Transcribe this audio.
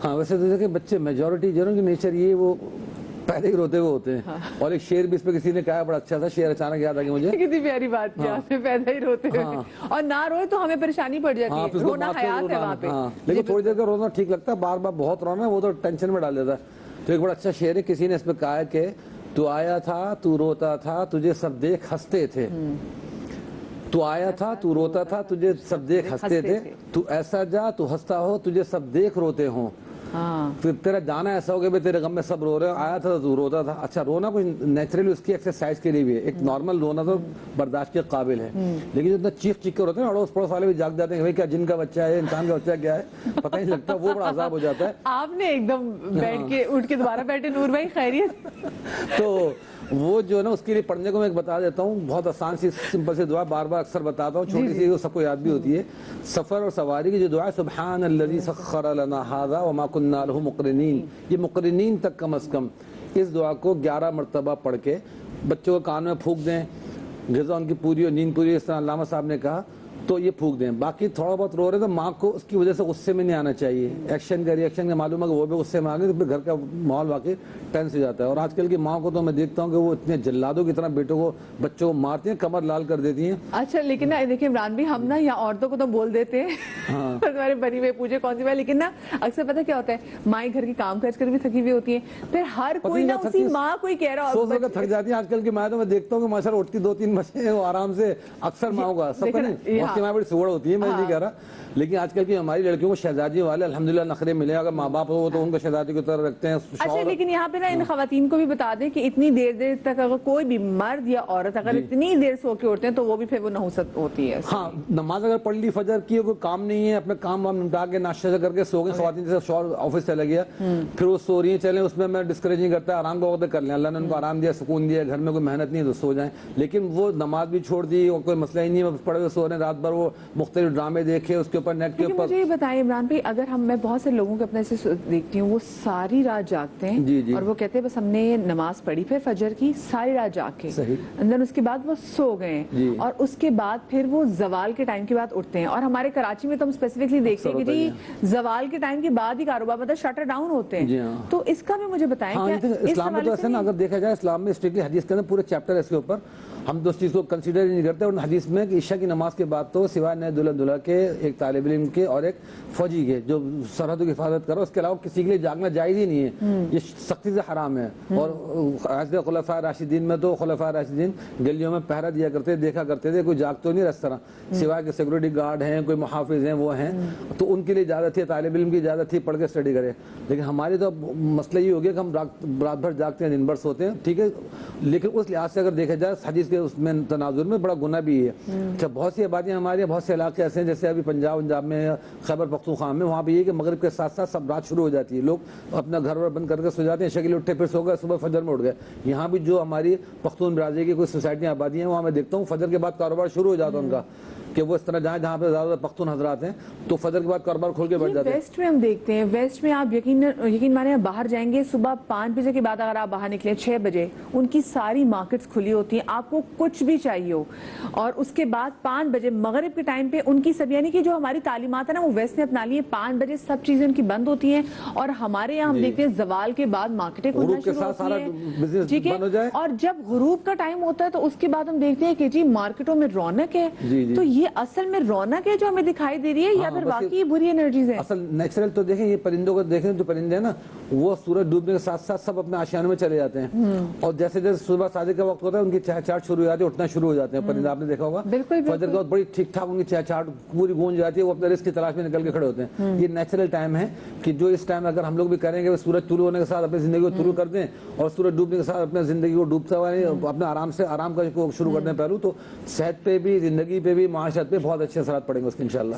ہاں ویسے تو دیکھیں بچے میجورٹی جو ہے نا نیچر یہ وہ پہلے ہی روتے ہوئے ہوتے ہیں. اور ایک شعر بھی اس پہ کسی نے کہا بڑا اچھا تھا, شعر اچانک یاد آ گیا مجھے. کتنی پیاری بات کی آپ نے, پیدا ہی روتے ہیں اور نہ روئے تو ہمیں پریشانی پڑ جاتی ہے, رونا حیات ہے وہاں پہ. لیکن تھوڑی دیر کا رونا ٹھیک لگتا ہے, بار بار بہت رونا وہ تو ٹینشن میں ڈال دیتا ہے. تو ایک بڑا اچھا شعر ہے, کسی نے اس پہ کہا ہے کہ تو آیا تھا تو روتا تھا تجھے سب دیکھ ہنستے تھے, تو آیا تھا تو روتا تھا تجھے سب دیکھ ہنستے تھے, تو ایسا جا تو ہنستا ہو تجھے سب دیکھ روتے ہوں. پھر تیرا جانا ایسا ہو کہ تیرے غم میں سب رو رہے ہیں, آیا تھا تو روتا تھا. اچھا رونا کچھ نیچرلی اس کی ایکسرسائز کے لیے بھی ہے, ایک نارمل رونا تو برداشت کے قابل ہے, لیکن جتنا چیخ چیخ کر ہوتے ہیں اڑوس پڑوس والے بھی جاگ جاتے ہیں کہ بھائی کیا جن کا بچہ ہے, انسان کا بچہ کیا ہے, پتہ نہیں لگتا, وہ بڑا عذاب ہو جاتا ہے. آپ نے ایک دم بیٹھ کے اٹھ کے دوبارہ بیٹھے, نور بھائی خیریت؟ تو وہ جو ہے نا اس کے لیے پڑھنے کو میں بتا دیتا ہوں, بہت آسان سی سمپل سی دعا, بار بار اکثر بتاتا ہوں, چھوٹی سی سب کو یاد بھی ہوتی ہے. سفر اور سواری کی جو دعا ہے, سبحان الذی سخر لنا ھذا وما كنا له مقرنین, یہ مقرنین تک کم از کم اس دعا کو 11 مرتبہ پڑھ کے بچوں کو کان میں پھونک دیں, غذا ان کی پوری اور نیند پوری, اس طرح علامہ صاحب نے کہا, تو یہ پھونک دیں. باقی تھوڑا بہت رو رہے تو ماں کو اس کی وجہ سے غصے میں نہیں آنا چاہیے, ایکشن کا ریئیکشن کا معلوم ہے کہ وہ بھی غصے میں آ گئے تو پھر گھر کا ماحول واقعی ٹینس ہو جاتا ہے. اور آج کل کی ماں کو تو میں دیکھتا ہوں کہ وہ اتنے جلادوں کی طرح بیٹوں کو بچوں کو مارتی ہیں, کمر لال کر دیتی ہیں. اچھا لیکن نا دیکھیں عمران بھی, ہم نا یہاں عورتوں کو تو بول دیتے ہیں تمہارے بنی ہوئے پوچھے کون سی بات, لیکن نا اکثر پتہ کیا ہوتا ہے, مائیں گھر کی کام کاج کر بھی تھکی ہوئی ہوتی ہیں, پھر ہر کوئی نا اسی ماں کوئی کہہ رہا سو کر تھک جاتی ہیں. آج کل کی مائیں تو میں دیکھتا ہوں کہ ماشاءاللہ اٹھتی 2-3 بجے وہ آرام سے, اکثر ماں ہوگا سب کا نہیں, اس کی ماں بڑی سوڑ ہوتی ہے, میں نہیں کہہ رہا, لیکن آج کل کی ہماری لڑکیوں کو شہزادی والے الحمدللہ نخرے ملے, اگر ماں باپ ہو تو ان کو شہزادی کی طرح رکھتے ہیں. اچھا لیکن یہاں پہ نا ان خواتین کو بھی بتا دیں کہ اتنی دیر تک اگر کوئی بھی مرد یا عورت اگر اتنی دیر سو کے اٹھتے ہیں تو وہ بھی پھر وہ نحوست ہوتی ہے. ہاں نماز اگر پڑھ لی فجر کی, کوئی کام نہیں ہے, اپنے کام وام نمٹا کے ناشتہ کر کے سو گئے, خواتین جیسے شوہر آفس چلا گیا پھر وہ سو رہی ہیں, چلیں اس میں ڈسکریج نہیں کرتا, آرام کا وقت کر لیں, اللہ نے ان کو آرام دیا, سکون دیا, گھر میں کوئی محنت نہیں ہے تو سو جائیں. لیکن وہ نماز بھی چھوڑ دی اور کوئی مسئلہ ہی نہیں ہے, پڑھے ہوئے سو رہے ہیں رات بھر, وہ مختلف ڈرامے دیکھے اس کے اوپر, نیٹ کے اوپر. مجھے یہ بتائیں عمران بھائی, اگر میں بہت سے لوگوں کو اپنے سے دیکھتی ہوں, وہ ساری رات جاگتے ہیں اور وہ کہتے ہیں بس ہم نے نماز پڑھی پھر فجر کی, ساری رات جاگ کے اندر, اس کے بعد وہ سو گئے اور اس کے بعد پھر وہ زوال کے ٹائم کے بعد اٹھتے ہیں. اور ہمارے کراچی میں تو ہم اسپیسیفکلی دیکھتے ہیں کہ جی زوال کے ٹائم کے بعد ہی کاروبار مطلب شٹر ڈاؤن ہوتے ہیں. تو اس کا بھی مجھے بتائیں کہ اسلام میں تو ایسا نا, اگر دیکھا جائے اسلام میں اسٹرکٹلی حدیث کے اندر پورے چیپٹر ہے اس کے اوپر, ہم تو اس چیز کو کنسیڈر ہی نہیں کرتے. اور حدیث میں کہ عشاء کی نماز کے بعد تو سوائے نئے دلہا کے, ایک طالب علم کے اور ایک فوجی کے جو سرحدوں کی حفاظت کرو, اس کے علاوہ کسی کے لیے جاگنا جائز ہی نہیں ہے, یہ سختی سے حرام ہے. اور خلفاء راشدین میں تو خلفاء راشدین گلیوں میں پہرا دیا کرتے, دیکھا کرتے تھے, کوئی جاگ تو نہیں اس طرح, سوائے کہ سیکورٹی گارڈ ہیں, کوئی محافظ ہیں, وہ ہیں, تو ان کے لیے اجازت تھی, طالب علم کی اجازت تھی پڑھ کے اسٹڈی کرے. لیکن ہماری تو مسئلہ یہ ہو گیا کہ ہم رات بھر جاگتے ہیں, دن بھر سوتے ہیں, ٹھیک ہے, لیکن اس لحاظ سے اگر دیکھا جائے حدیث کے اس میں تناظر میں بڑا گناہ بھی ہے. اچھا بہت سی آبادیاں ہمارے, بہت سے علاقے ایسے ہیں جیسے ابھی پنجاب میں, خیبر پختونخوا میں, وہاں پہ یہ کہ مغرب کے ساتھ ساتھ سب رات شروع ہو جاتی ہے, لوگ اپنا گھر ور بند کر کے سو جاتے ہیں, شکل اٹھے پھر سو گئے, صبح فجر میں اٹھ گئے. یہاں بھی جو ہماری پختون برادری کی کوئی سوسائٹیاں آبادی ہیں, وہاں میں دیکھتا ہوں فجر کے بعد کاروبار شروع ہو جاتا ہے ان کا, کہ وہ اس طرح جہاں پہ زیادہ پختون حضرات ہیں تو فجر کے بعد کاروبار کھول کے بیٹھ جاتے ہیں. ویسٹ میں ہم دیکھتے ہیں, ویسٹ میں آپ یقین مانیں باہر جائیں گے صبح 5 بجے کے بعد, اگر آپ باہر نکلیں 6 بجے, ان کی ساری مارکیٹس کھلی ہوتی ہیں, آپ کو کچھ بھی چاہیے ہو. اور اس کے بعد 5 بجے مغرب کے ٹائم پہ ان کی سب, یعنی کہ جو ہماری تعلیمات ہے نا وہ ویسٹ نے اپنا لی ہے, 5 بجے سب چیزیں ان کی بند ہوتی ہیں. اور ہمارے یہاں ہم دیکھتے ہیں زوال کے بعد مارکیٹیں کھلنا شروع ہوتی ہیں, ٹھیک ہے, اور جب غروب کا ٹائم ہوتا ہے تو اس کے بعد ہم دیکھتے ہیں کہ جی مارکیٹوں میں رونق ہے. تو یہ اصل میں رونق ہے جو ہمیں دکھائی دے رہی ہے یا پھر واقعی بری انرجیز ہیں؟ اصل نیچرل تو دیکھیں, یہ پرندوں کو دیکھیں, جو پرندے ہیں نا وہ سورج ڈوبنے کے ساتھ ساتھ سب اپنے آشیانوں میں چلے جاتے ہیں, اور جیسے جیسے صبح صادق کا وقت ہوتا ہے ان کی چہچہاٹ شروع ہو جاتی ہے, اٹھنا شروع ہو جاتے ہیں پرندے, آپ نے دیکھا ہوگا فجر کے وقت بڑی ٹھیک ٹھاک ان کی چہچہاٹ پوری گونج جاتی ہے, وہ اپنے رزق کی تلاش میں نکل کے کھڑے ہوتے ہیں. یہ نیچرل ٹائم ہے کہ جو اس ٹائم اگر ہم لوگ بھی کریں گے, سورج طلوع ہونے کے ساتھ اپنی زندگی کو طلوع کر دیں اور سورج ڈوبنے کے ساتھ اپنے زندگی کو ڈوبتا ہوا اپنے آرام کا شروع کر دیں پہلو, تو صحت پہ بھی, زندگی پہ بھی, معاشرت پہ بہت اچھے اثرات پڑیں گے اس کے انشاءاللہ.